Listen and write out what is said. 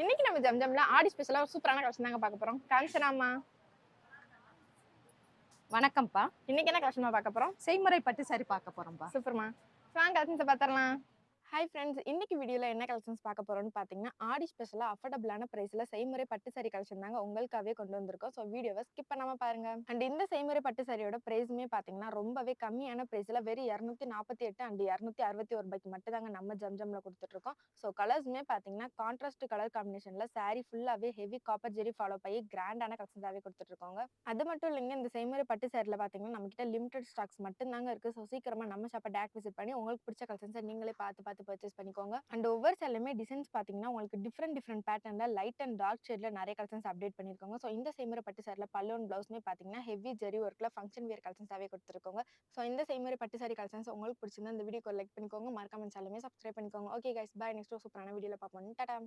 இன்னைக்கு நம்ம ஜம்ஜம்ல ஆடி ஸ்பெஷலா ஒரு சூப்பரான கலெக்ஷன் தாங்க பார்க்க போறோம். காஞ்சனாமா, வணக்கம்ப்பா. இன்னைக்கு என்ன கலெக்ஷன் பார்க்க போறோம்? செய்முறை பட்டு சாரி பார்க்க போறோம்ப்பா. சூப்பர்மா. வாங்க கலெக்ஷன்ஸ் பார்த்தரலாம். ஹாய் ஃப்ரெண்ட்ஸ், இன்னைக்கு வீடியோல என்ன கலெக்ஷன்ஸ் பார்க்க போறோம்னு பார்த்தீங்கன்னா, ஆடி ஸ்பெஷலா அஃபோர்டபிளான பிரைஸ்ல செய்முறை பட்டு சாரி கலெக்ஷன் தாங்க உங்களுக்காகவே கொண்டு வந்திருக்கோம். ஸோ வீடியோவை ஸ்கிப் பண்ணாம பாருங்க. அண்ட் இந்த செய்முறை பட்டு சாரியோட பிரைஸுமே பார்த்தீங்கன்னா ரொம்பவே கம்மியான பிரைஸ்ல வெறும் 248 அண்ட் 261 ரூபாய்க்கு மட்டும் தாங்க நம்ம ஜம்ஜம்ல கொடுத்துட்டு இருக்கோம். ஸோ கலர்ஸுமே பார்த்தீங்கன்னா கான்ட்ராஸ்ட் கலர் காம்பினேஷன்ல சாரி ஃபுல்லாவே ஹெவி காப்பர் ஜெரி ஃபாலோ பண்ணி கிராண்டான கலெக்ஷன்ஸாவே கொடுத்துட்டு இருக்கோங்க. அது மட்டும் இல்லைங்க, இந்த செய்முறை பட்டு சாரில பார்த்தீங்கன்னா நம்ம கிட்ட லிமிடெட் ஸ்டாக்ஸ் மட்டும் தாங்க இருக்கு. ஸோ சீக்கிரமா நம்ம ஷாப்பை டேரக்ட் விசிட் பண்ணி உங்களுக்கு பிடிச்ச கலெக்ஷன்ஸை நீங்களே பார்த்து பர்ச்சேஸ் பண்ணிக்கோங்க. அண்ட் ஒவ்வொரு சேலுமே டிசைன்ஸ் பார்த்தீங்கன்னா உங்களுக்கு டிஃப்ரெண்ட் பேட்டர்ன்ல லைட் அண்ட் டார்க் ஷேட்ல நிறைய கலெக்ஷன்ஸ் அப்டேட் பண்ணிருக்காங்க. ஸோ இந்த செய்முறை பட்டு சாரில பல்லு அண்ட் பிளவுஸ்மே பார்த்தீங்கன்னா ஹெவி ஜெரி ஒர்க்ல ஃபங்க்ஷன் வியர் கலெக்ஷன்ஸாவே கொடுத்துருக்கோங்க. ஸோ இந்த செய்முறை பட்டு சாரி கலெக்ஷன்ஸ் உங்களுக்கு பிடிச்சிருந்தா இந்த வீடியோக்கு லைக் பண்ணிக்கோங்க, மறக்காம சேனலுமே சப்ஸ்கிரைப் பண்ணிக்கோங்க. Okay guys, bye. நெக்ஸ்ட் சூப்பரான வீடியோல பார்ப்போம். டாடா.